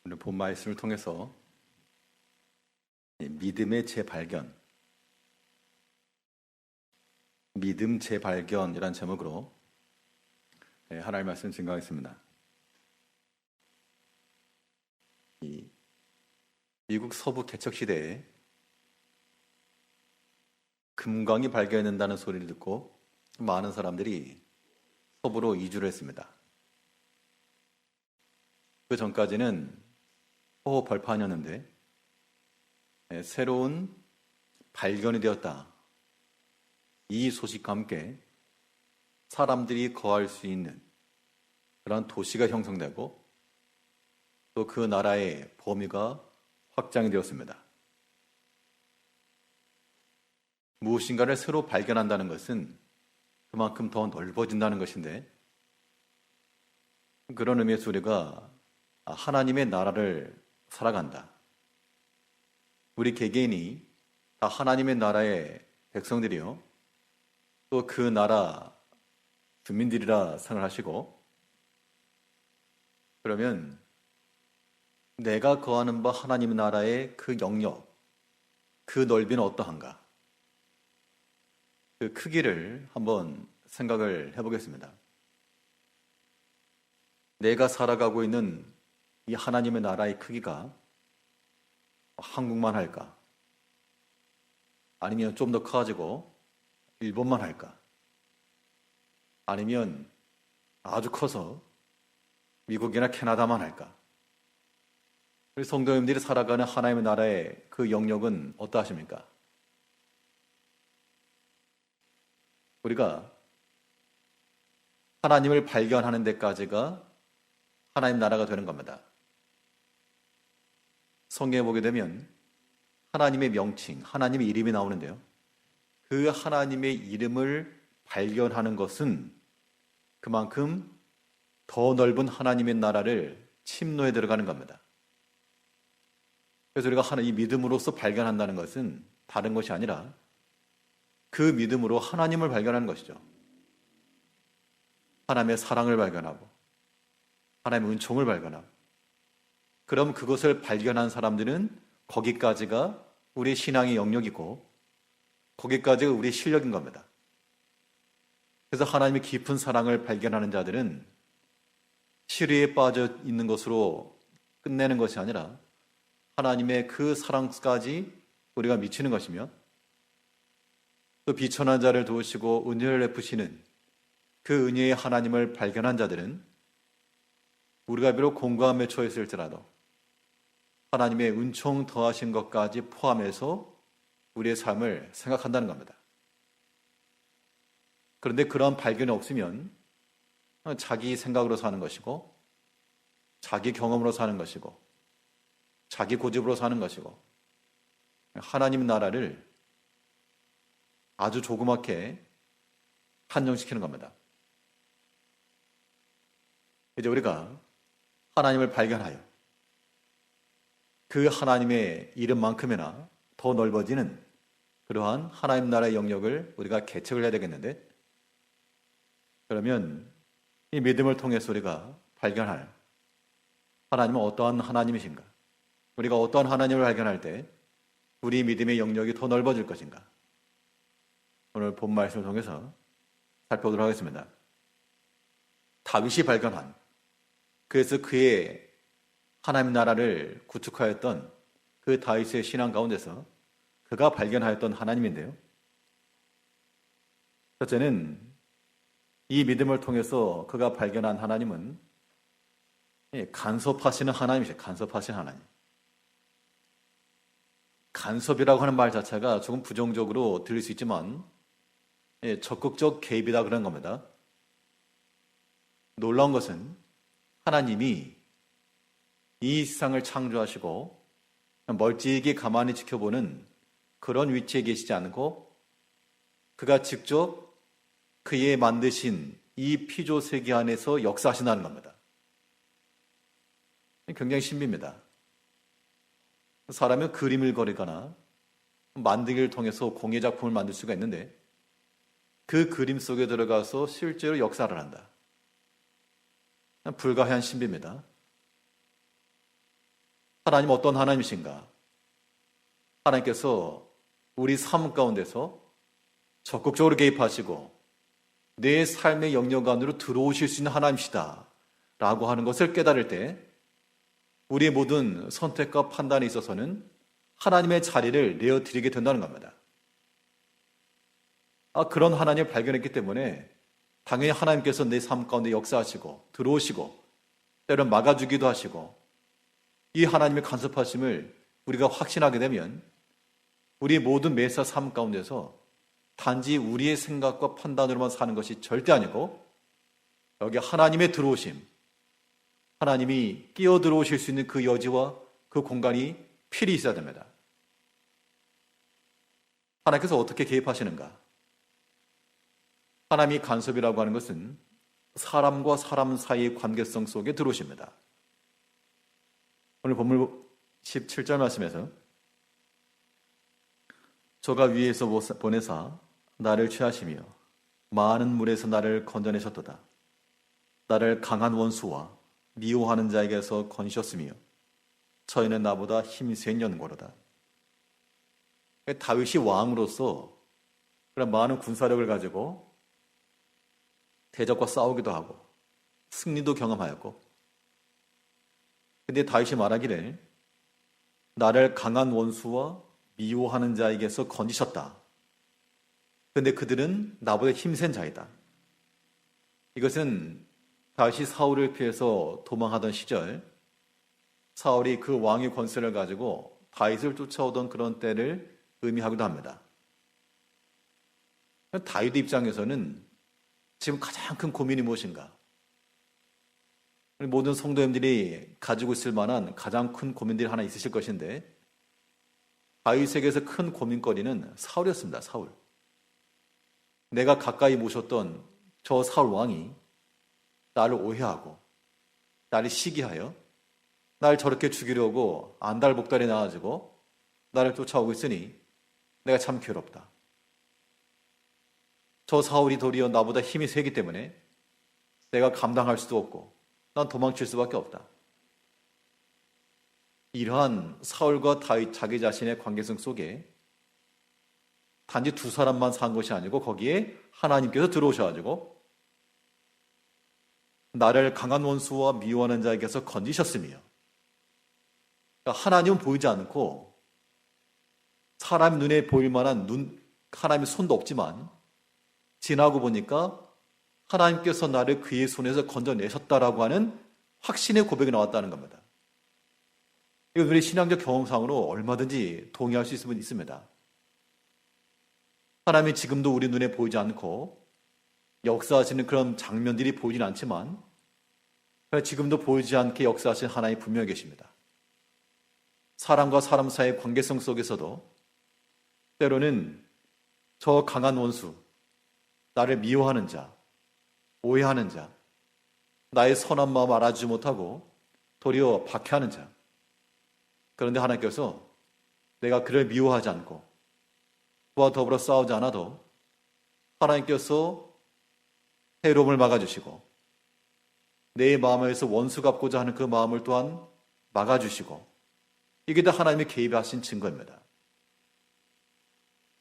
오늘 본 말씀을 통해서 믿음의 재발견, 믿음 재발견이라는 제목으로 하나님의 말씀 증거하겠습니다. 미국 서부 개척 시대에 금광이 발견된다는 소리를 듣고 많은 사람들이 서부로 이주를 했습니다. 그 전까지는 호호 벌판이었는데 새로운 발견이 되었다. 이 소식과 함께 사람들이 거할 수 있는 그런 도시가 형성되고 또 그 나라의 범위가 확장이 되었습니다. 무엇인가를 새로 발견한다는 것은 그만큼 더 넓어진다는 것인데, 그런 의미에서 우리가 하나님의 나라를 살아간다. 우리 개개인이 다 하나님의 나라의 백성들이요, 또 그 나라 주민들이라 생각하시고, 그러면 내가 거하는 바 하나님 나라의 그 영역, 그 넓이는 어떠한가? 그 크기를 한번 생각을 해보겠습니다. 내가 살아가고 있는 이 하나님의 나라의 크기가 한국만 할까? 아니면 좀 더 커가지고 일본만 할까? 아니면 아주 커서 미국이나 캐나다만 할까? 우리 성도님들이 살아가는 하나님의 나라의 그 영역은 어떠하십니까? 우리가 하나님을 발견하는 데까지가 하나님 나라가 되는 겁니다. 성경에 보게 되면 하나님의 명칭, 하나님의 이름이 나오는데요. 그 하나님의 이름을 발견하는 것은 그만큼 더 넓은 하나님의 나라를 침노해 들어가는 겁니다. 그래서 우리가 이 믿음으로써 발견한다는 것은 다른 것이 아니라 그 믿음으로 하나님을 발견하는 것이죠. 하나님의 사랑을 발견하고 하나님의 은총을 발견하고, 그럼 그것을 발견한 사람들은 거기까지가 우리 신앙의 영역이고 거기까지가 우리의 실력인 겁니다. 그래서 하나님의 깊은 사랑을 발견하는 자들은 시리에 빠져 있는 것으로 끝내는 것이 아니라 하나님의 그 사랑까지 우리가 미치는 것이며, 또 비천한 자를 도우시고 은혜를 베푸시는 그 은혜의 하나님을 발견한 자들은 우리가 비록 공고함에 처했을지라도 하나님의 은총 더하신 것까지 포함해서 우리의 삶을 생각한다는 겁니다. 그런데 그러한 발견이 없으면 자기 생각으로 사는 것이고, 자기 경험으로 사는 것이고, 자기 고집으로 사는 것이고, 하나님 나라를 아주 조그맣게 한정시키는 겁니다. 이제 우리가 하나님을 발견하여 그 하나님의 이름만큼이나 더 넓어지는 그러한 하나님 나라의 영역을 우리가 개척을 해야 되겠는데, 그러면 이 믿음을 통해서 우리가 발견할 하나님은 어떠한 하나님이신가? 우리가 어떠한 하나님을 발견할 때 우리 믿음의 영역이 더 넓어질 것인가? 오늘 본 말씀을 통해서 살펴보도록 하겠습니다. 다윗이 발견한, 그래서 그의 하나님 나라를 구축하였던 그 다윗의 신앙 가운데서 그가 발견하였던 하나님인데요. 첫째는 이 믿음을 통해서 그가 발견한 하나님은 간섭하시는 하나님이세요. 간섭하시는 하나님. 간섭이라고 하는 말 자체가 조금 부정적으로 들릴 수 있지만 적극적 개입이다 그런 겁니다. 놀라운 것은 하나님이 이 세상을 창조하시고 멀찍이 가만히 지켜보는 그런 위치에 계시지 않고, 그가 직접 그의 만드신 이 피조 세계 안에서 역사하신다는 겁니다. 굉장히 신비입니다. 사람은 그림을 그리거나 만들기를 통해서 공예 작품을 만들 수가 있는데, 그 그림 속에 들어가서 실제로 역사를 한다. 불가해한 신비입니다. 하나님 어떤 하나님이신가? 하나님께서 우리 삶 가운데서 적극적으로 개입하시고 내 삶의 영역 안으로 들어오실 수 있는 하나님이시다 라고 하는 것을 깨달을 때 우리의 모든 선택과 판단에 있어서는 하나님의 자리를 내어드리게 된다는 겁니다. 그런 하나님을 발견했기 때문에 당연히 하나님께서 내 삶 가운데 역사하시고 들어오시고 때로는 막아주기도 하시고 이 하나님의 간섭하심을 우리가 확신하게 되면 우리의 모든 매사 삶 가운데서 단지 우리의 생각과 판단으로만 사는 것이 절대 아니고 여기 하나님의 들어오심, 하나님이 끼어 들어오실 수 있는 그 여지와 그 공간이 필히 있어야 됩니다. 하나님께서 어떻게 개입하시는가? 하나님이 간섭이라고 하는 것은 사람과 사람 사이의 관계성 속에 들어오십니다. 오늘 본문 17절 말씀에서 저가 위에서 보내사 나를 취하시며 많은 물에서 나를 건져내셨도다. 나를 강한 원수와 미워하는 자에게서 건지셨으며 저희는 나보다 힘센 연고로다. 다윗이 왕으로서 그런 많은 군사력을 가지고 대적과 싸우기도 하고 승리도 경험하였고, 근데 다윗이 말하기를 나를 강한 원수와 미워하는 자에게서 건지셨다. 근데 그들은 나보다 힘센 자이다. 이것은 다윗이 사울을 피해서 도망하던 시절 사울이 그 왕의 권세를 가지고 다윗을 쫓아오던 그런 때를 의미하기도 합니다. 다윗 입장에서는 지금 가장 큰 고민이 무엇인가? 모든 성도님들이 가지고 있을 만한 가장 큰 고민들이 하나 있으실 것인데 다윗에게서 큰 고민거리는 사울이었습니다. 사울. 내가 가까이 모셨던 저 사울 왕이 나를 오해하고 나를 시기하여 날 저렇게 죽이려고 안달복달에 나와가지고 나를 쫓아오고 있으니 내가 참 괴롭다. 저 사울이 도리어 나보다 힘이 세기 때문에 내가 감당할 수도 없고 난 도망칠 수밖에 없다. 이러한 사울과 다윗 자기 자신의 관계성 속에 단지 두 사람만 산 것이 아니고 거기에 하나님께서 들어오셔가지고 나를 강한 원수와 미워하는 자에게서 건지셨으며, 그러니까 하나님은 보이지 않고 사람 눈에 보일 만한 하나님의 손도 없지만 지나고 보니까 하나님께서 나를 그의 손에서 건져내셨다라고 하는 확신의 고백이 나왔다는 겁니다. 이건 우리 신앙적 경험상으로 얼마든지 동의할 수 있습니다. 하나님이 지금도 우리 눈에 보이지 않고 역사하시는 그런 장면들이 보이진 않지만 지금도 보이지 않게 역사하시는 하나님이 분명히 계십니다. 사람과 사람 사이의 관계성 속에서도 때로는 저 강한 원수, 나를 미워하는 자, 오해하는 자, 나의 선한 마음 알아주지 못하고 도리어 박해하는 자, 그런데 하나님께서 내가 그를 미워하지 않고 그와 더불어 싸우지 않아도 하나님께서 해로움을 막아주시고 내 마음에서 원수 갚고자 하는 그 마음을 또한 막아주시고, 이게 다 하나님이 개입하신 증거입니다.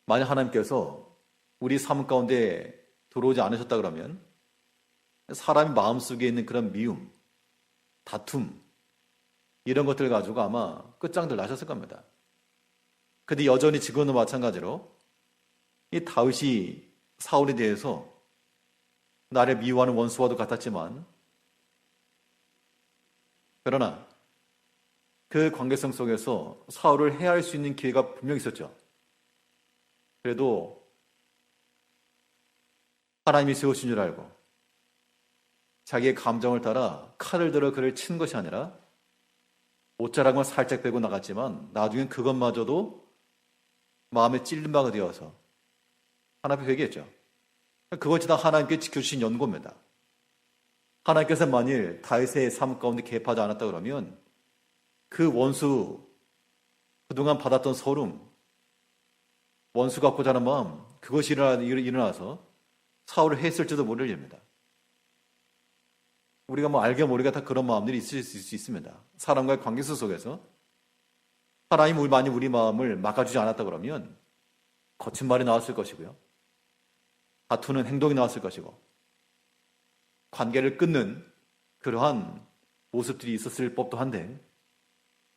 만약 하나님께서 우리 삶 가운데 들어오지 않으셨다 그러면 사람의 마음속에 있는 그런 미움, 다툼, 이런 것들 가지고 아마 끝장들 나셨을 겁니다. 근데 여전히 지금도 마찬가지로 이 다윗이 사울에 대해서 나를 미워하는 원수와도 같았지만, 그러나 그 관계성 속에서 사울을 해할 수 있는 기회가 분명히 있었죠. 그래도 하나님이 세우신 줄 알고 자기의 감정을 따라 칼을 들어 그를 친 것이 아니라 옷자락만 살짝 빼고 나갔지만 나중엔 그것마저도 마음에 찔린 바가 되어서 하나님 앞에 회개했죠. 그것이 다 하나님께 지켜주신 연고입니다. 하나님께서 만일 다윗의 삶 가운데 개입하지 않았다 그러면 그 원수, 그동안 받았던 서름, 원수 갖고자 하는 마음, 그것이 일어나서 사울을 했을지도 모를 일입니다. 우리가 알게 모르게 다 그런 마음들이 있을 수 있습니다. 사람과의 관계성 속에서 하나님이 만약 우리 마음을 막아주지 않았다 그러면 거친 말이 나왔을 것이고요. 다투는 행동이 나왔을 것이고 관계를 끊는 그러한 모습들이 있었을 법도 한데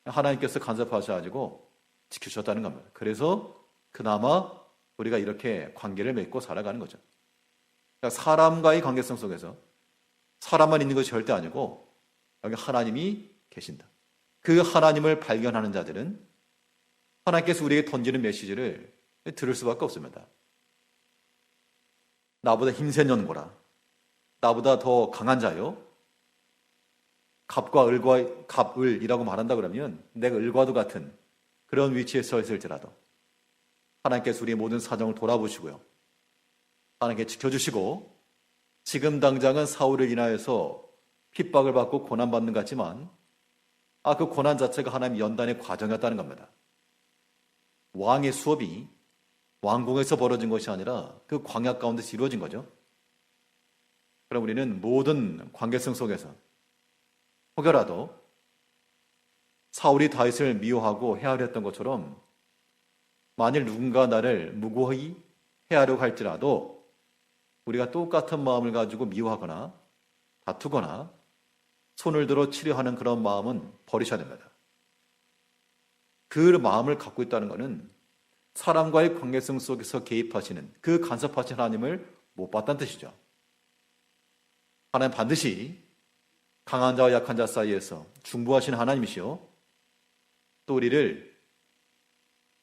하나님께서 간섭하셔가지고 지켜주셨다는 겁니다. 그래서 그나마 우리가 이렇게 관계를 맺고 살아가는 거죠. 그러니까 사람과의 관계성 속에서 사람만 있는 것이 절대 아니고 여기 하나님이 계신다. 그 하나님을 발견하는 자들은 하나님께서 우리에게 던지는 메시지를 들을 수밖에 없습니다. 나보다 힘센 연고라. 나보다 더 강한 자요. 갑을이라고 말한다 그러면 내가 을과도 같은 그런 위치에 서 있을지라도 하나님께서 우리의 모든 사정을 돌아보시고요. 하나님께 지켜주시고 지금 당장은 사울을 인하여서 핍박을 받고 고난받는 것 같지만 그 고난 자체가 하나님 연단의 과정이었다는 겁니다. 왕의 수업이 왕궁에서 벌어진 것이 아니라 그 광야 가운데서 이루어진 거죠. 그럼 우리는 모든 관계성 속에서 혹여라도 사울이 다윗을 미워하고 해하려 했던 것처럼 만일 누군가 나를 무고히 해하려고 할지라도 우리가 똑같은 마음을 가지고 미워하거나 다투거나 손을 들어 치려하는 그런 마음은 버리셔야 됩니다. 그 마음을 갖고 있다는 것은 사람과의 관계성 속에서 개입하시는 그 간섭하신 하나님을 못 봤다는 뜻이죠. 하나님 반드시 강한 자와 약한 자 사이에서 중보하시는 하나님이시요 또 우리를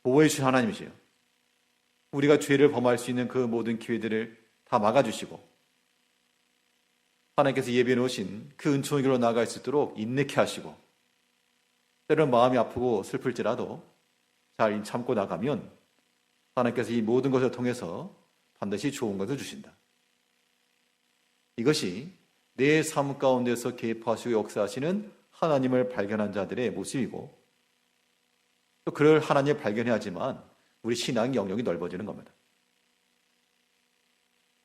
보호해 주신 하나님이시요 우리가 죄를 범할 수 있는 그 모든 기회들을 다 막아주시고 하나님께서 예비해 놓으신 그 은총의 길로 나아갈 수 있도록 인내케 하시고 때로는 마음이 아프고 슬플지라도 잘 참고 나가면 하나님께서 이 모든 것을 통해서 반드시 좋은 것을 주신다. 이것이 내 삶 가운데서 개입하시고 역사하시는 하나님을 발견한 자들의 모습이고 또 그를 하나님을 발견해야지만 우리 신앙의 영역이 넓어지는 겁니다.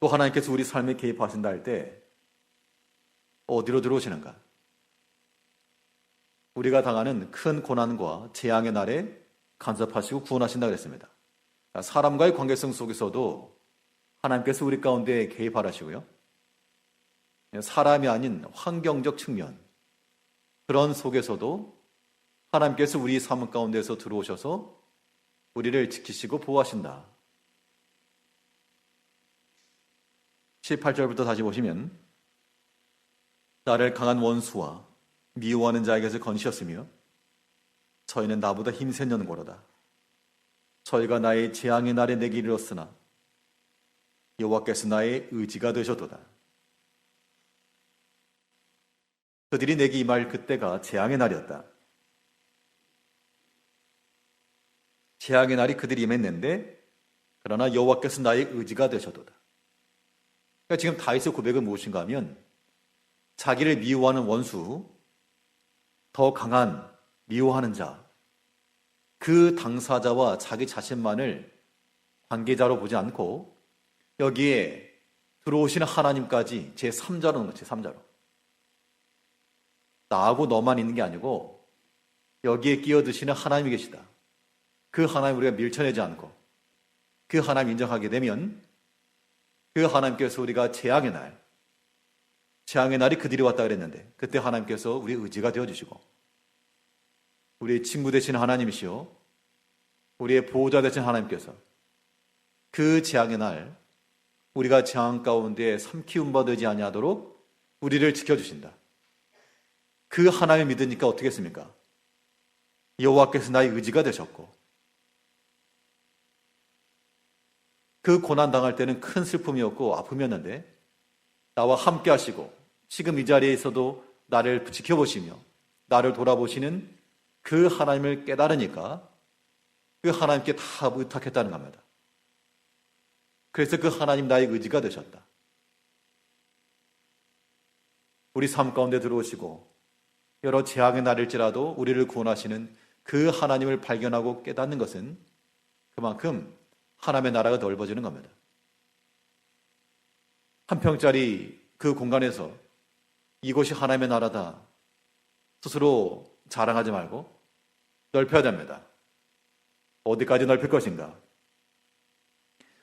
또 하나님께서 우리 삶에 개입하신다 할 때 어디로 들어오시는가? 우리가 당하는 큰 고난과 재앙의 날에 간섭하시고 구원하신다 그랬습니다. 사람과의 관계성 속에서도 하나님께서 우리 가운데 개입하시고요. 사람이 아닌 환경적 측면 그런 속에서도 하나님께서 우리 삶 가운데서 들어오셔서 우리를 지키시고 보호하신다. 18절부터 다시 보시면 나를 강한 원수와 미워하는 자에게서 건지셨으며 저희는 나보다 힘센 연고로다. 저희가 나의 재앙의 날에 내게 이르렀으나 여호와께서 나의 의지가 되셨도다. 그들이 내게 임할 그때가 재앙의 날이었다. 재앙의 날이 그들이 임했는데 그러나 여호와께서 나의 의지가 되셨도다. 그러니까 지금 다윗의 고백은 무엇인가 하면 자기를 미워하는 원수, 더 강한 미워하는 자, 그 당사자와 자기 자신만을 관계자로 보지 않고 여기에 들어오시는 하나님까지 제3자로 넣는 거죠. 제3자로. 나하고 너만 있는 게 아니고 여기에 끼어드시는 하나님이 계시다. 그 하나님 우리가 밀쳐내지 않고 그 하나님 인정하게 되면 그 하나님께서 우리가 재앙의 날이 그들이 왔다 그랬는데 그때 하나님께서 우리의 의지가 되어주시고 우리의 친구 되시는 하나님이시오 우리의 보호자 되신 하나님께서 그 재앙의 날 우리가 재앙 가운데 삼키움 받지 아니하도록 우리를 지켜주신다. 그 하나님을 믿으니까 어떻게 했습니까? 여호와께서 나의 의지가 되셨고 그 고난 당할 때는 큰 슬픔이었고 아픔이었는데 나와 함께 하시고 지금 이 자리에 있어도 나를 지켜보시며 나를 돌아보시는 그 하나님을 깨달으니까 그 하나님께 다 의탁했다는 겁니다. 그래서 그 하나님 나의 의지가 되셨다. 우리 삶 가운데 들어오시고 여러 재앙의 날일지라도 우리를 구원하시는 그 하나님을 발견하고 깨닫는 것은 그만큼 하나님의 나라가 넓어지는 겁니다. 한 평짜리 그 공간에서 이곳이 하나님의 나라다 스스로 자랑하지 말고 넓혀야 됩니다. 어디까지 넓힐 것인가?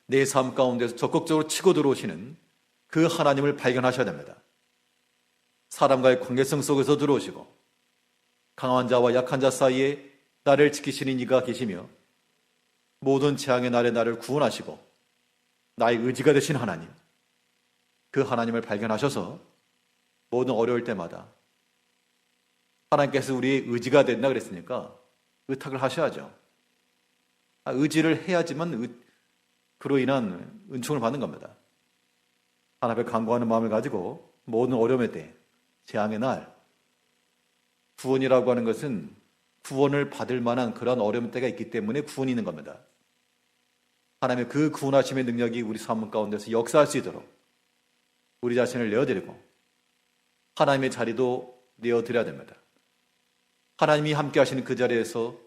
내 삶 가운데서 적극적으로 치고 들어오시는 그 하나님을 발견하셔야 됩니다. 사람과의 관계성 속에서 들어오시고 강한 자와 약한 자 사이에 나를 지키시는 이가 계시며 모든 재앙의 날에 나를 구원하시고 나의 의지가 되신 하나님, 그 하나님을 발견하셔서 모든 어려울 때마다 하나님께서 우리의 의지가 된다 그랬으니까 의탁을 하셔야죠. 의지를 해야지만 그로 인한 은총을 받는 겁니다. 하나님 앞에 간구하는 마음을 가지고 모든 어려움의 때, 재앙의 날, 구원이라고 하는 것은 구원을 받을 만한 그런 어려움 때가 있기 때문에 구원이 있는 겁니다. 하나님의 그 구원하심의 능력이 우리 삶 가운데서 역사할 수 있도록 우리 자신을 내어드리고 하나님의 자리도 내어드려야 됩니다. 하나님이 함께 하시는 그 자리에서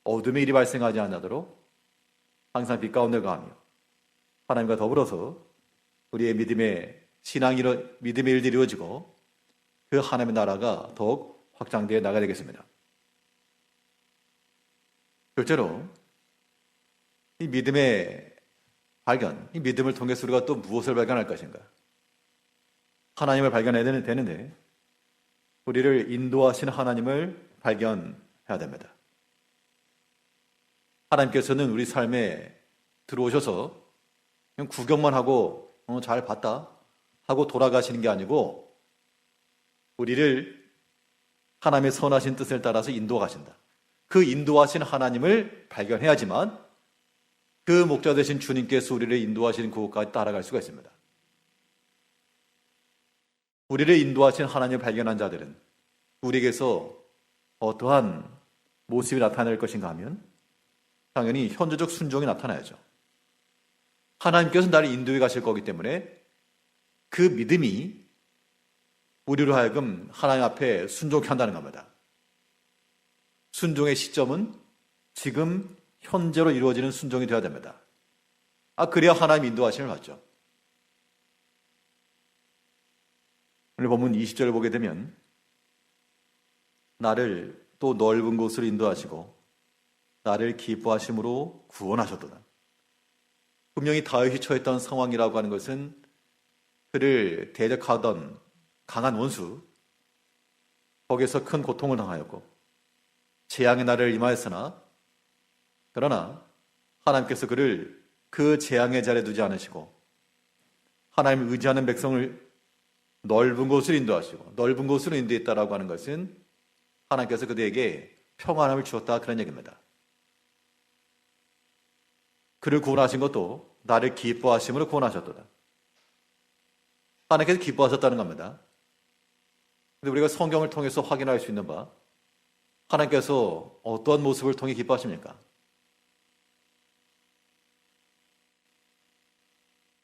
어둠의 일이 발생하지 않도록 항상 빛 가운데 가하며 하나님과 더불어서 우리의 믿음의 일들이 이루어지고 그 하나님의 나라가 더욱 확장되어 나가야 되겠습니다. 둘째로 이 믿음의 발견, 이 믿음을 통해서 우리가 또 무엇을 발견할 것인가? 하나님을 발견해야 되는데 우리를 인도하시는 하나님을 발견해야 됩니다. 하나님께서는 우리 삶에 들어오셔서 그냥 구경만 하고 잘 봤다 하고 돌아가시는 게 아니고 우리를 하나님의 선하신 뜻을 따라서 인도하신다. 그 인도하신 하나님을 발견해야지만 그 목자 되신 주님께서 우리를 인도하시는 그곳까지 따라갈 수가 있습니다. 우리를 인도하신 하나님을 발견한 자들은 우리에게서 어떠한 모습이 나타날 것인가 하면 당연히 현재적 순종이 나타나야죠. 하나님께서 나를 인도해 가실 거기 때문에 그 믿음이 우리로 하여금 하나님 앞에 순종케 한다는 겁니다. 순종의 시점은 지금 현재로 이루어지는 순종이 되어야 됩니다. 그래야 하나님 인도하심을 받죠. 오늘 본문 20절을 보게 되면 나를 또 넓은 곳으로 인도하시고 나를 기뻐하심으로 구원하셨도다. 분명히 다윗이 처했던 상황이라고 하는 것은 그를 대적하던 강한 원수, 거기에서 큰 고통을 당하였고 재앙의 날을 임하였으나 그러나 하나님께서 그를 그 재앙의 자리에 두지 않으시고 하나님을 의지하는 백성을 넓은 곳으로 인도하시고 넓은 곳으로 인도했다라고 하는 것은 하나님께서 그들에게 평안함을 주었다 그런 얘기입니다. 그를 구원하신 것도 나를 기뻐하심으로 구원하셨도다. 하나님께서 기뻐하셨다는 겁니다. 근데 우리가 성경을 통해서 확인할 수 있는 바 하나님께서 어떤 모습을 통해 기뻐하십니까?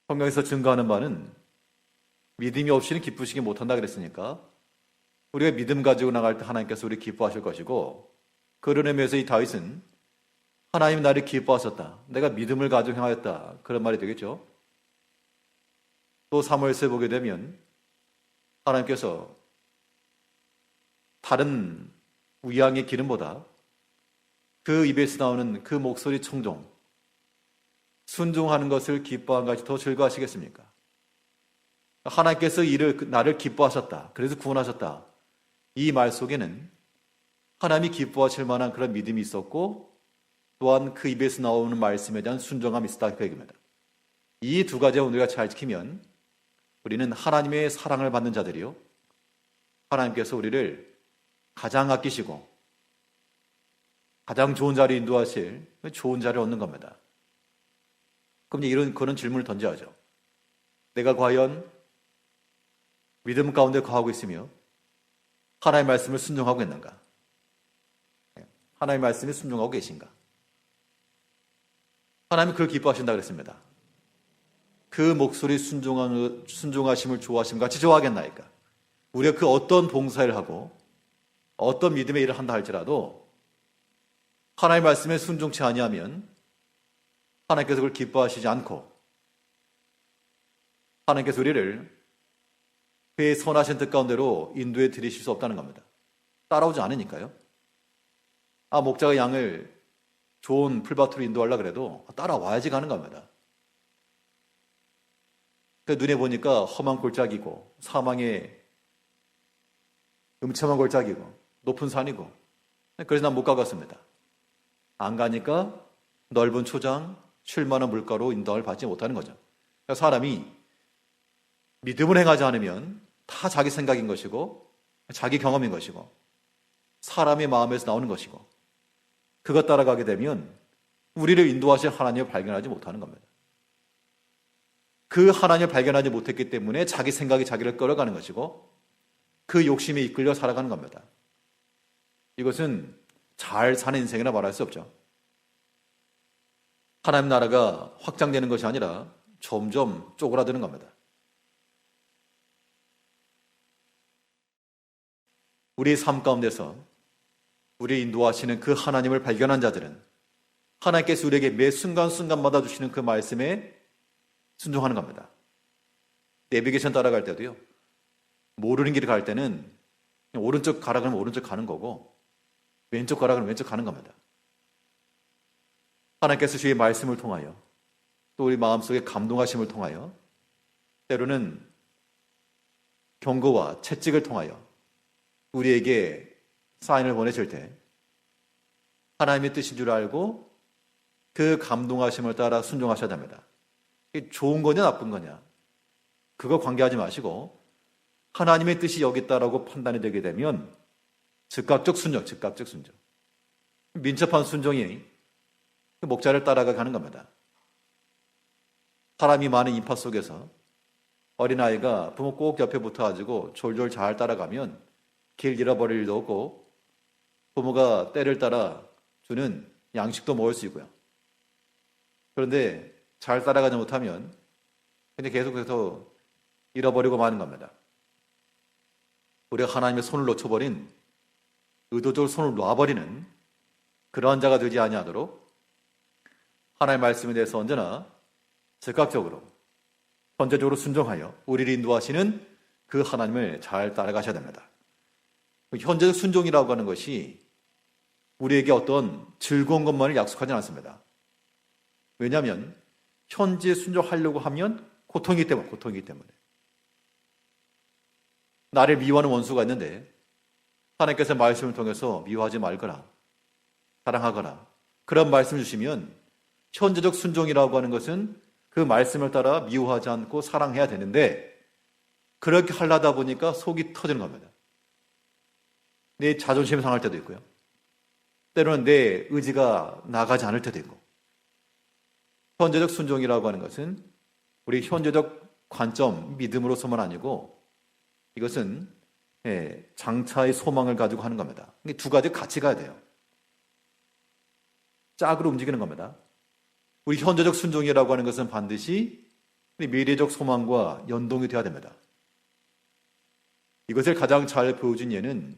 성경에서 증거하는 바는 믿음이 없이는 기쁘시기 못한다 그랬으니까 우리가 믿음 가지고 나갈 때 하나님께서 우리 기뻐하실 것이고 그런 의미에서 이 다윗은 하나님 나를 기뻐하셨다. 내가 믿음을 가지고 행하였다. 그런 말이 되겠죠. 또 사무엘서에 보게 되면 하나님께서 다른 우양의 기름보다 그 입에서 나오는 그 목소리 청종, 순종하는 것을 기뻐한 것이 더 즐거워하시겠습니까? 하나님께서 나를 기뻐하셨다. 그래서 구원하셨다. 이 말 속에는 하나님이 기뻐하실 만한 그런 믿음이 있었고 또한 그 입에서 나오는 말씀에 대한 순종함이 있었다 그 얘기입니다. 이 두 가지를 우리가 잘 지키면 우리는 하나님의 사랑을 받는 자들이요 하나님께서 우리를 가장 아끼시고 가장 좋은 자리에 인도하실 좋은 자리를 얻는 겁니다. 그럼 이제 그런 질문을 던져야죠. 내가 과연 믿음 가운데 거하고 있으며 하나님의 말씀을 순종하고 있는가? 하나님의 말씀에 순종하고 계신가? 하나님은 그걸 기뻐하신다 그랬습니다. 그 목소리 순종하심을 좋아하심 같이 좋아하겠나이까? 우리가 그 어떤 봉사를 하고 어떤 믿음의 일을 한다 할지라도 하나님의 말씀에 순종치 아니하면 하나님께서 그걸 기뻐하시지 않고 하나님께서 우리를 그의 선하신 뜻 가운데로 인도해 드리실 수 없다는 겁니다. 따라오지 않으니까요. 목자가 양을 좋은 풀밭으로 인도하려고 그래도 따라와야지 가는 겁니다. 눈에 보니까 험한 골짜기고 사망의 음침한 골짜기고 높은 산이고 그래서 난 못 가겠습니다. 안 가니까 넓은 초장, 쉴만한 물가로 인도를 받지 못하는 거죠. 그러니까 사람이 믿음을 행하지 않으면 다 자기 생각인 것이고 자기 경험인 것이고 사람의 마음에서 나오는 것이고 그것 따라가게 되면 우리를 인도하실 하나님을 발견하지 못하는 겁니다. 그 하나님을 발견하지 못했기 때문에 자기 생각이 자기를 끌어가는 것이고 그 욕심에 이끌려 살아가는 겁니다. 이것은 잘 사는 인생이라 말할 수 없죠. 하나님 나라가 확장되는 것이 아니라 점점 쪼그라드는 겁니다. 우리의 삶 가운데서 우리 인도하시는 그 하나님을 발견한 자들은 하나님께서 우리에게 매 순간순간마다 주시는 그 말씀에 순종하는 겁니다. 내비게이션 따라갈 때도요. 모르는 길을 갈 때는 오른쪽 가라 그러면 오른쪽 가는 거고 왼쪽 가라 그러면 왼쪽 가는 겁니다. 하나님께서 주의 말씀을 통하여 또 우리 마음속에 감동하심을 통하여 때로는 경고와 채찍을 통하여 우리에게 사인을 보내실 때 하나님의 뜻인 줄 알고 그 감동하심을 따라 순종하셔야 됩니다. 이게 좋은 거냐 나쁜 거냐 그거 관계하지 마시고 하나님의 뜻이 여기 있다라고 판단이 되게 되면 즉각적 순종, 즉각적 순종. 민첩한 순종이 그 목자를 따라가 가는 겁니다. 사람이 많은 인파 속에서 어린아이가 부모 꼭 옆에 붙어가지고 졸졸 잘 따라가면 길 잃어버릴 일도 없고 부모가 때를 따라 주는 양식도 먹을 수 있고요. 그런데 잘 따라가지 못하면 그냥 계속해서 잃어버리고 마는 겁니다. 우리가 하나님의 손을 놓쳐버린 의도적으로 손을 놔버리는 그러한 자가 되지 아니하도록 하나님의 말씀에 대해서 언제나 즉각적으로 현재적으로 순종하여 우리를 인도하시는 그 하나님을 잘 따라가셔야 됩니다. 현재적 순종이라고 하는 것이 우리에게 어떤 즐거운 것만을 약속하지 않습니다. 왜냐하면 현재 순종하려고 하면 고통이기 때문에 나를 미워하는 원수가 있는데 하나님께서 말씀을 통해서 미워하지 말거라 사랑하거라 그런 말씀을 주시면 현재적 순종이라고 하는 것은 그 말씀을 따라 미워하지 않고 사랑해야 되는데 그렇게 하려다 보니까 속이 터지는 겁니다. 내 자존심이 상할 때도 있고요. 때로는 내 의지가 나가지 않을 때도 있고 현재적 순종이라고 하는 것은 우리 현재적 관점, 믿음으로서만 아니고 이것은 장차의 소망을 가지고 하는 겁니다. 두 가지 같이 가야 돼요. 짝으로 움직이는 겁니다. 우리 현재적 순종이라고 하는 것은 반드시 우리 미래적 소망과 연동이 되어야 됩니다. 이것을 가장 잘 보여준 예는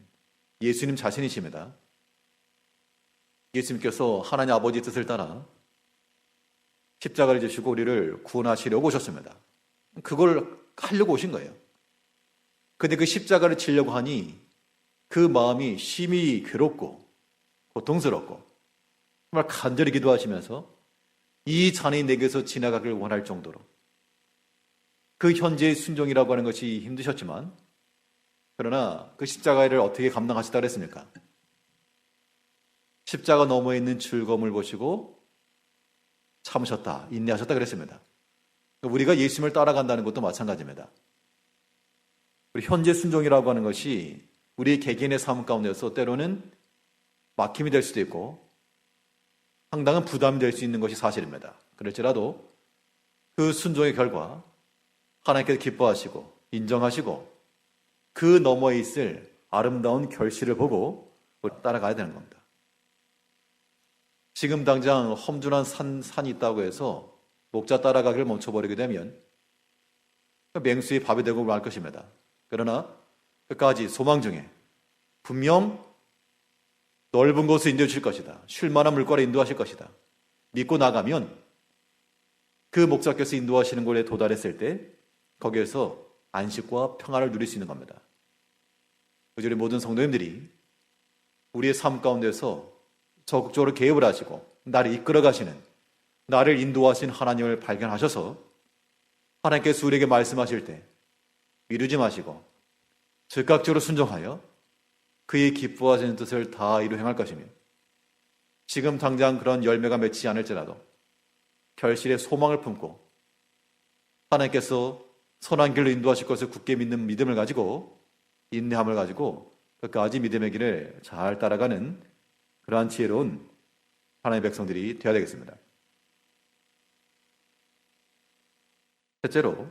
예수님 자신이십니다. 예수님께서 하나님 아버지의 뜻을 따라 십자가를 지시고 우리를 구원하시려고 오셨습니다. 그걸 하려고 오신 거예요. 근데 그 십자가를 지려고 하니 그 마음이 심히 괴롭고 고통스럽고 정말 간절히 기도하시면서 이 잔이 내게서 지나가길 원할 정도로 그 현재의 순종이라고 하는 것이 힘드셨지만 그러나 그 십자가를 어떻게 감당하시다 그랬습니까? 십자가 너머에 있는 즐거움을 보시고 참으셨다, 인내하셨다 그랬습니다. 우리가 예수님을 따라간다는 것도 마찬가지입니다. 우리 현재 순종이라고 하는 것이 우리 개개인의 삶 가운데서 때로는 막힘이 될 수도 있고 상당한 부담이 될 수 있는 것이 사실입니다. 그럴지라도 그 순종의 결과 하나님께서 기뻐하시고 인정하시고 그 너머에 있을 아름다운 결실을 보고 따라가야 되는 겁니다. 지금 당장 험준한 산이 있다고 해서 목자 따라가기를 멈춰버리게 되면 맹수의 밥이 되고 말 것입니다. 그러나 끝까지 소망 중에 분명 넓은 곳을 인도해 주실 것이다. 쉴만한 물가로 인도하실 것이다. 믿고 나가면 그 목자께서 인도하시는 곳에 도달했을 때 거기에서 안식과 평안을 누릴 수 있는 겁니다. 우리 모든 성도님들이 우리의 삶 가운데서 적극적으로 개입을 하시고 나를 이끌어 가시는, 나를 인도하신 하나님을 발견하셔서 하나님께서 우리에게 말씀하실 때 미루지 마시고 즉각적으로 순종하여 그의 기뻐하시는 뜻을 다 이루 행할 것이며, 지금 당장 그런 열매가 맺지 않을지라도 결실의 소망을 품고 하나님께서 선한 길로 인도하실 것을 굳게 믿는 믿음을 가지고, 인내함을 가지고 끝까지 믿음의 길을 잘 따라가는 그러한 지혜로운 하나님의 백성들이 되어야 되겠습니다. 셋째로,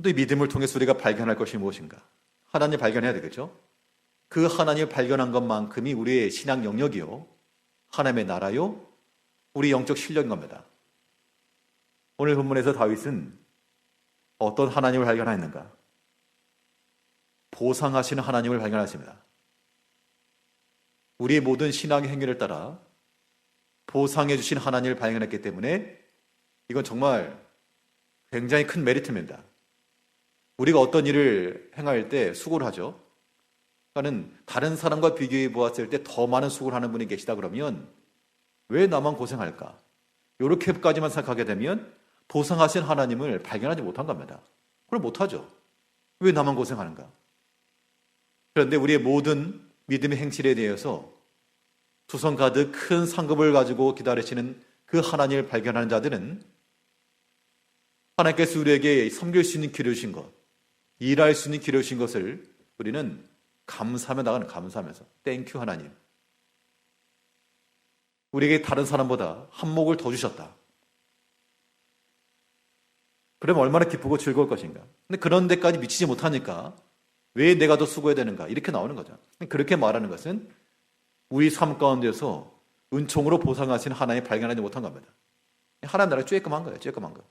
또 이 믿음을 통해서 우리가 발견할 것이 무엇인가? 하나님 발견해야 되겠죠? 그 하나님을 발견한 것만큼이 우리의 신앙 영역이요, 하나님의 나라요, 우리 영적 실력인 겁니다. 오늘 본문에서 다윗은 어떤 하나님을 발견하였는가? 보상하시는 하나님을 발견하십니다. 우리의 모든 신앙의 행위를 따라 보상해 주신 하나님을 발견했기 때문에 이건 정말 굉장히 큰 메리트입니다. 우리가 어떤 일을 행할 때 수고를 하죠. 그러니까 다른 사람과 비교해 보았을 때 더 많은 수고를 하는 분이 계시다 그러면 왜 나만 고생할까? 이렇게까지만 생각하게 되면 보상하신 하나님을 발견하지 못한 겁니다. 그걸 못하죠. 왜 나만 고생하는가? 그런데 우리의 모든 믿음의 행실에 대해서 두성 가득 큰 상급을 가지고 기다리시는 그 하나님을 발견하는 자들은 하나님께서 우리에게 섬길 수 있는 길을 주신 것, 일할 수 있는 길을 주신 것을 우리는 감사하며 나가는, 감사하면서 땡큐 하나님, 우리에게 다른 사람보다 한몫을 더 주셨다. 그러면 얼마나 기쁘고 즐거울 것인가. 근데 그런 데까지 미치지 못하니까 왜 내가 더 수고해야 되는가, 이렇게 나오는 거죠. 그렇게 말하는 것은 우리 삶 가운데서 은총으로 보상하신 하나님 발견하지 못한 겁니다. 하나님 나라가 쬐끔한 거예요. 쬐끔한 거.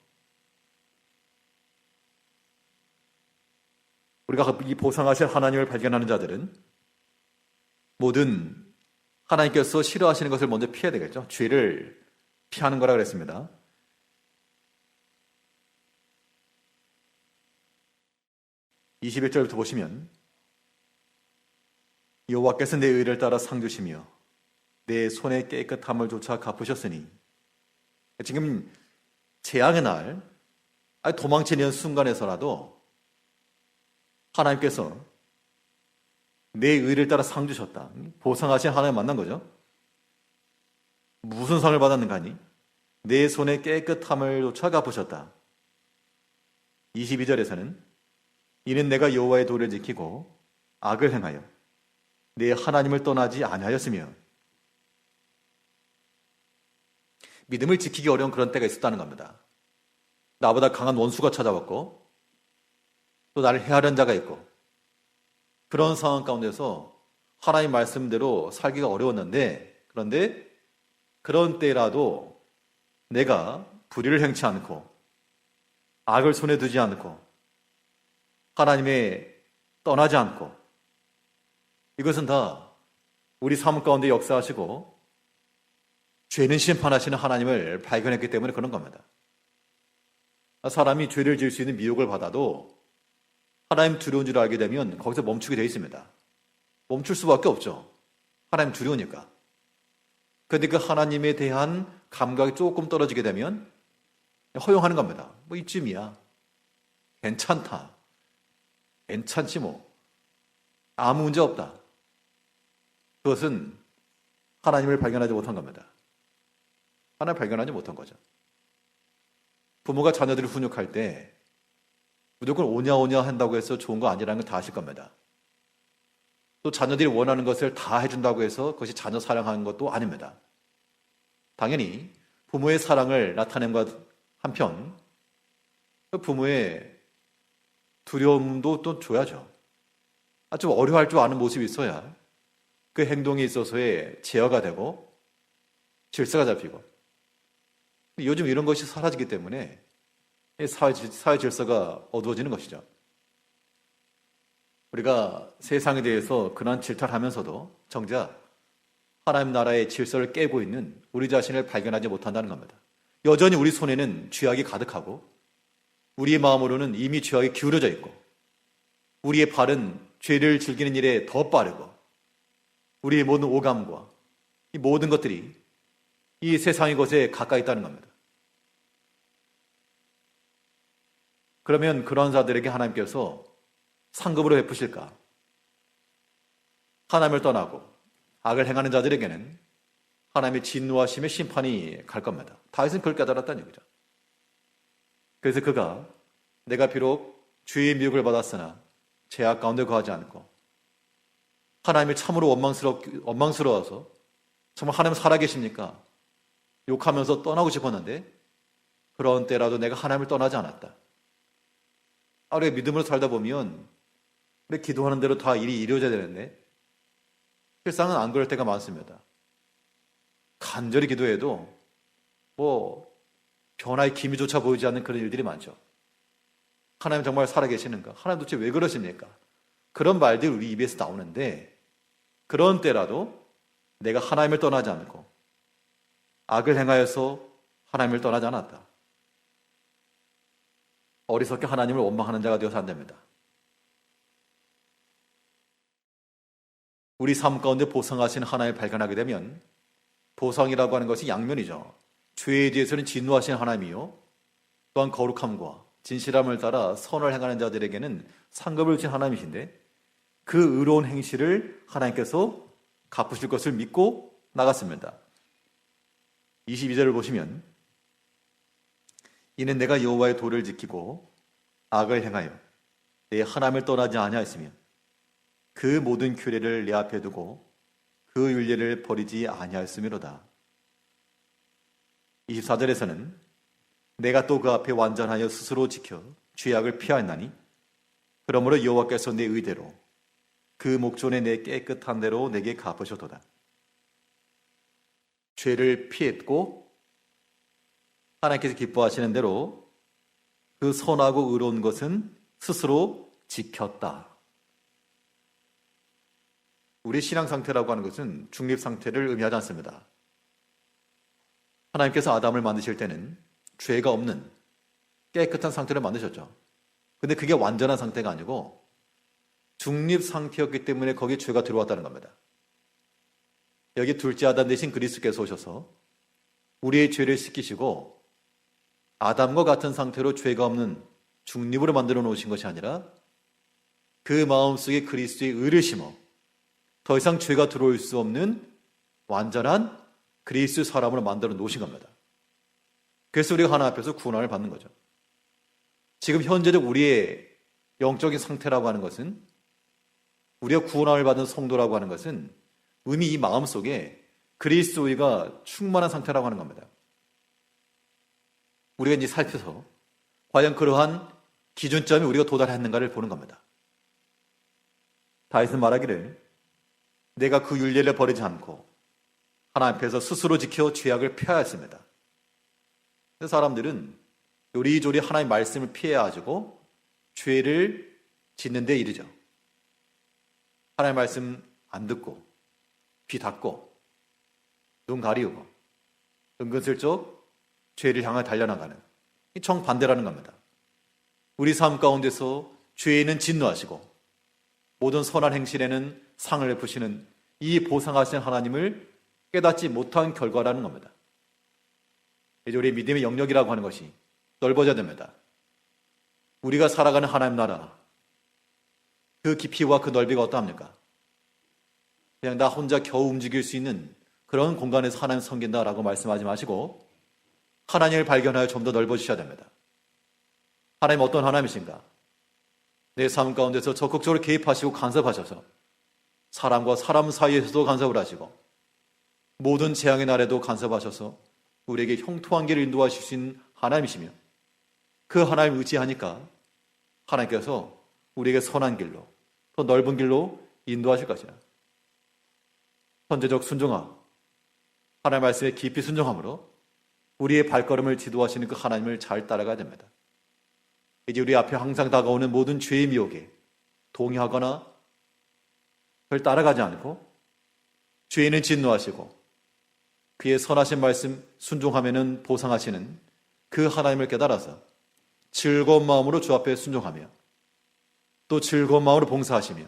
우리가 이 보상하신 하나님을 발견하는 자들은 모든 하나님께서 싫어하시는 것을 먼저 피해야 되겠죠. 죄를 피하는 거라 그랬습니다. (21절부터) 보시면, 여호와께서 내 의를 따라 상 주시며 내 손의 깨끗함을 조차 갚으셨으니, 지금 재앙의 날 도망치는 순간에서라도 하나님께서 내 의를 따라 상 주셨다. 보상하신 하나님 만난 거죠. 무슨 상을 받았는가 하니 내 손의 깨끗함을 조차 갚으셨다. 22절에서는 이는 내가 여호와의 도를 지키고 악을 행하여 내 하나님을 떠나지 아니하였으며, 믿음을 지키기 어려운 그런 때가 있었다는 겁니다. 나보다 강한 원수가 찾아왔고 또 나를 해하려는 자가 있고, 그런 상황 가운데서 하나님 말씀대로 살기가 어려웠는데, 그런데 그런 때라도 내가 불의를 행치 않고 악을 손에 두지 않고 하나님의 떠나지 않고, 이것은 다 우리 삶 가운데 역사하시고 죄는 심판하시는 하나님을 발견했기 때문에 그런 겁니다. 사람이 죄를 지을 수 있는 미혹을 받아도 하나님 두려운 줄 알게 되면 거기서 멈추게 되어 있습니다. 멈출 수밖에 없죠. 하나님 두려우니까. 그런데 그 하나님에 대한 감각이 조금 떨어지게 되면 허용하는 겁니다. 뭐 이쯤이야. 괜찮다. 괜찮지 뭐. 아무 문제 없다. 그것은 하나님을 발견하지 못한 겁니다. 하나님을 발견하지 못한 거죠. 부모가 자녀들을 훈육할 때 무조건 오냐오냐 한다고 해서 좋은 거 아니라는 걸 다 아실 겁니다. 또 자녀들이 원하는 것을 다 해준다고 해서 그것이 자녀 사랑하는 것도 아닙니다. 당연히 부모의 사랑을 나타낸과 한편 부모의 두려움도 또 줘야죠. 좀 어려워할 줄 아는 모습이 있어야 그 행동에 있어서의 제어가 되고 질서가 잡히고, 요즘 이런 것이 사라지기 때문에 사회 질서가 어두워지는 것이죠. 우리가 세상에 대해서 근한 질타하면서도 정작 하나님 나라의 질서를 깨고 있는 우리 자신을 발견하지 못한다는 겁니다. 여전히 우리 손에는 죄악이 가득하고 우리의 마음으로는 이미 죄악이 기울어져 있고, 우리의 발은 죄를 즐기는 일에 더 빠르고, 우리의 모든 오감과 이 모든 것들이 이 세상의 것에 가까이 있다는 겁니다. 그러면 그런 자들에게 하나님께서 상급으로 베푸실까? 하나님을 떠나고 악을 행하는 자들에게는 하나님의 진노하심의 심판이 갈 겁니다. 다윗은 그걸 깨달았다는 얘기죠. 그래서 그가 내가 비록 주의 미혹을 받았으나 죄악 가운데 거하지 않고 하나님이 참으로 원망스러워서 정말 하나님 살아계십니까? 욕하면서 떠나고 싶었는데 그런 때라도 내가 하나님을 떠나지 않았다. 우리가 믿음으로 살다 보면 우리 기도하는 대로 다 일이 이루어져야 되는데 실상은 안 그럴 때가 많습니다. 간절히 기도해도 변화의 기미조차 보이지 않는 그런 일들이 많죠. 하나님 정말 살아계시는가? 하나님 도대체 왜 그러십니까? 그런 말들이 우리 입에서 나오는데 그런 때라도 내가 하나님을 떠나지 않고 악을 행하여서 하나님을 떠나지 않았다. 어리석게 하나님을 원망하는 자가 되어서 안 됩니다. 우리 삶 가운데 보상하신 하나님을 발견하게 되면 보상이라고 하는 것이 양면이죠. 죄에 대해서는 진노하신 하나님이요. 또한 거룩함과 진실함을 따라 선을 행하는 자들에게는 상급을 주신 하나님이신데 그 의로운 행실을 하나님께서 갚으실 것을 믿고 나갔습니다. 22절을 보시면 이는 내가 여호와의 도를 지키고 악을 행하여 내 하나님을 떠나지 아니하였으며 그 모든 규례를 내 앞에 두고 그 율례를 버리지 아니하였음이로다. 24절에서는 내가 또 그 앞에 완전하여 스스로 지켜 죄악을 피하였나니 그러므로 여호와께서 내 의대로 그 목전에 내 깨끗한 대로 내게 갚으셨도다. 죄를 피했고 하나님께서 기뻐하시는 대로 그 선하고 의로운 것은 스스로 지켰다. 우리 신앙 상태라고 하는 것은 중립 상태를 의미하지 않습니다. 하나님께서 아담을 만드실 때는 죄가 없는 깨끗한 상태를 만드셨죠. 근데 그게 완전한 상태가 아니고 중립 상태였기 때문에 거기에 죄가 들어왔다는 겁니다. 여기 둘째 아담 대신 그리스도께서 오셔서 우리의 죄를 씻기시고 아담과 같은 상태로 죄가 없는 중립으로 만들어 놓으신 것이 아니라 그 마음속에 그리스도의 의를 심어 더 이상 죄가 들어올 수 없는 완전한 그리스도의 사람으로 만들어 놓으신 겁니다. 그래서 우리가 하나님 앞에서 구원을 받는 거죠. 지금 현재적 우리의 영적인 상태라고 하는 것은 우리가 구원을 받은 성도라고 하는 것은 이미 이 마음속에 그리스도의가 충만한 상태라고 하는 겁니다. 우리가 이제 살펴서 과연 그러한 기준점에 우리가 도달했는가를 보는 겁니다. 다윗은 말하기를 내가 그 율례를 버리지 않고 하나님 앞에서 스스로 지켜 죄악을 피하였습니다. 사람들은 요리조리 하나님의 말씀을 피해가지고 죄를 짓는 데 이르죠. 하나님의 말씀 안 듣고 귀 닫고 눈 가리우고 은근슬쩍 죄를 향해 달려나가는 이 정반대라는 겁니다. 우리 삶 가운데서 죄에는 진노하시고 모든 선한 행실에는 상을 베푸시는 이 보상하신 하나님을 깨닫지 못한 결과라는 겁니다. 이제 우리 믿음의 영역이라고 하는 것이 넓어져야 됩니다. 우리가 살아가는 하나님 나라, 그 깊이와 그 넓이가 어떠합니까? 그냥 나 혼자 겨우 움직일 수 있는 그런 공간에서 하나님 섬긴다라고 말씀하지 마시고 하나님을 발견하여 좀 더 넓어지셔야 됩니다. 하나님 어떤 하나님이신가? 내 삶 가운데서 적극적으로 개입하시고 간섭하셔서 사람과 사람 사이에서도 간섭을 하시고 모든 재앙의 날에도 간섭하셔서 우리에게 형통한 길을 인도하실 수 있는 하나님이시며 그 하나님을 의지하니까 하나님께서 우리에게 선한 길로 더 넓은 길로 인도하실 것이라. 선제적 순종함, 하나님의 말씀에 깊이 순종함으로 우리의 발걸음을 지도하시는 그 하나님을 잘 따라가야 됩니다. 이제 우리 앞에 항상 다가오는 모든 죄의 미혹에 동의하거나 그걸 따라가지 않고 죄인은 진노하시고 그의 선하신 말씀 순종하면은 보상하시는 그 하나님을 깨달아서 즐거운 마음으로 주 앞에 순종하며 또 즐거운 마음으로 봉사하시며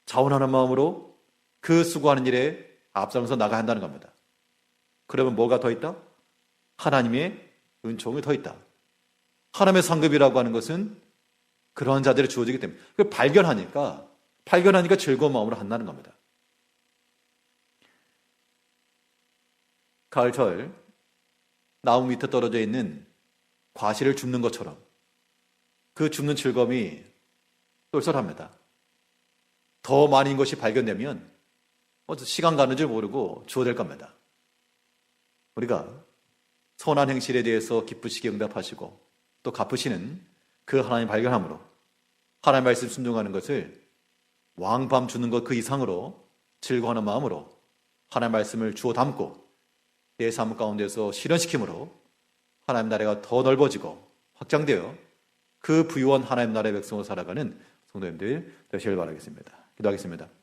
자원하는 마음으로 그 수고하는 일에 앞서면서 나가야 한다는 겁니다. 그러면 뭐가 더 있다? 하나님의 은총이 더 있다. 하나님의 상급이라고 하는 것은 그러한 자들이 주어지기 때문에 그걸 발견하니까 즐거운 마음으로 한다는 겁니다. 가을철 나무 밑에 떨어져 있는 과실을 줍는 것처럼 그 줍는 즐거움이 쏠쏠합니다. 더 많은 것이 발견되면 시간 가는 줄 모르고 주어질 겁니다. 우리가 선한 행실에 대해서 기쁘시게 응답하시고 또 갚으시는 그 하나님 발견함으로 하나님 말씀 순종하는 것을 왕밤 주는 것 그 이상으로 즐거워하는 마음으로 하나님 말씀을 주워 담고 내 삶 가운데서 실현시킴으로 하나님 나라가 더 넓어지고 확장되어 그 부유한 하나님 나라의 백성으로 살아가는 성도님들 되시길 바라겠습니다. 기도하겠습니다.